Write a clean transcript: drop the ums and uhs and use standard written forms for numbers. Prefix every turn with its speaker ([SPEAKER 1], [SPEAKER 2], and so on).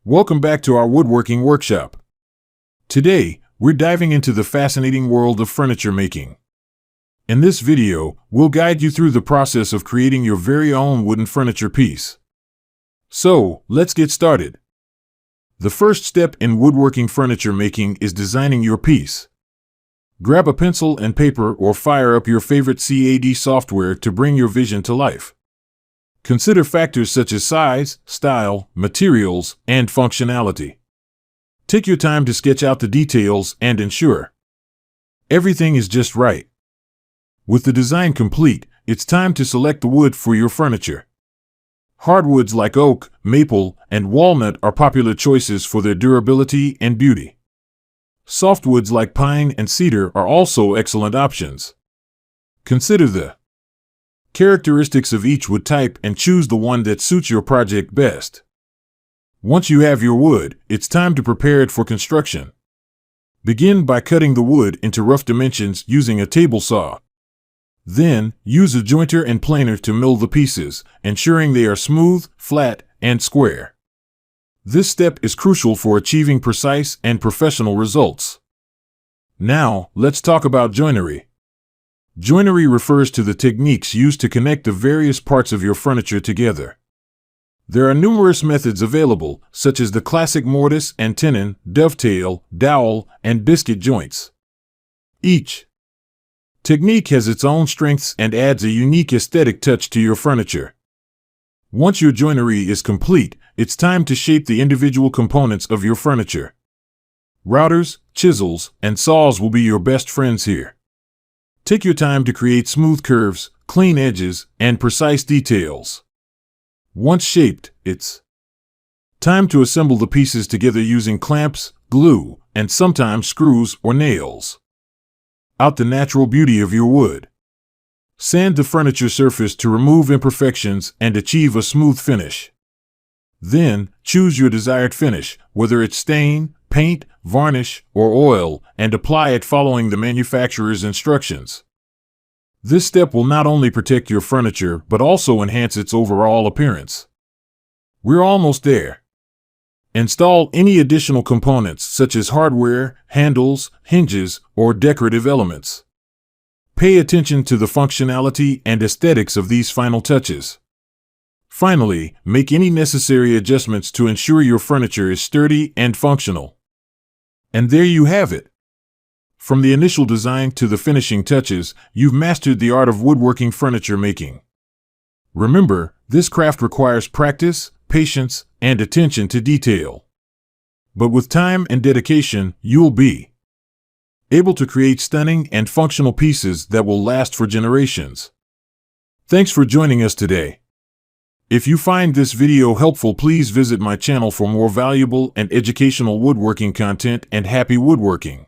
[SPEAKER 1] Welcome back to our woodworking workshop. Today, we're diving into the fascinating world of furniture making. In this video, we'll guide you through the process of creating your very own wooden furniture piece. So, let's get started. The first step in woodworking furniture making is designing your piece. Grab a pencil and paper or fire up your favorite CAD software to bring your vision to life. Consider factors such as size, style, materials, and functionality. Take your time to sketch out the details and ensure everything is just right. With the design complete, it's time to select the wood for your furniture. Hardwoods like oak, maple, and walnut are popular choices for their durability and beauty. Softwoods like pine and cedar are also excellent options. Consider the characteristics of each wood type and choose the one that suits your project best. Once you have your wood, it's time to prepare it for construction. Begin by cutting the wood into rough dimensions using a table saw. Then, use a jointer and planer to mill the pieces, ensuring they are smooth, flat, and square. This step is crucial for achieving precise and professional results. Now, let's talk about joinery. Joinery refers to the techniques used to connect the various parts of your furniture together. There are numerous methods available, such as the classic mortise and tenon, dovetail, dowel, and biscuit joints. Each technique has its own strengths and adds a unique aesthetic touch to your furniture. Once your joinery is complete, it's time to shape the individual components of your furniture. Routers, chisels, and saws will be your best friends here. Take your time to create smooth curves, clean edges, and precise details. Once shaped, it's time to assemble the pieces together using clamps, glue, and sometimes screws or nails. Out the natural beauty of your wood. Sand the furniture surface to remove imperfections and achieve a smooth finish. Then, choose your desired finish, whether it's stain, paint, varnish, or oil, and apply it following the manufacturer's instructions. This step will not only protect your furniture but also enhance its overall appearance. We're almost there. Install any additional components such as hardware, handles, hinges, or decorative elements. Pay attention to the functionality and aesthetics of these final touches. Finally, make any necessary adjustments to ensure your furniture is sturdy and functional. And there you have it. From the initial design to the finishing touches, you've mastered the art of woodworking furniture making. Remember, this craft requires practice, patience, and attention to detail. But with time and dedication, you'll be able to create stunning and functional pieces that will last for generations. Thanks for joining us today. If you find this video helpful, please visit my channel for more valuable and educational woodworking content, and happy woodworking.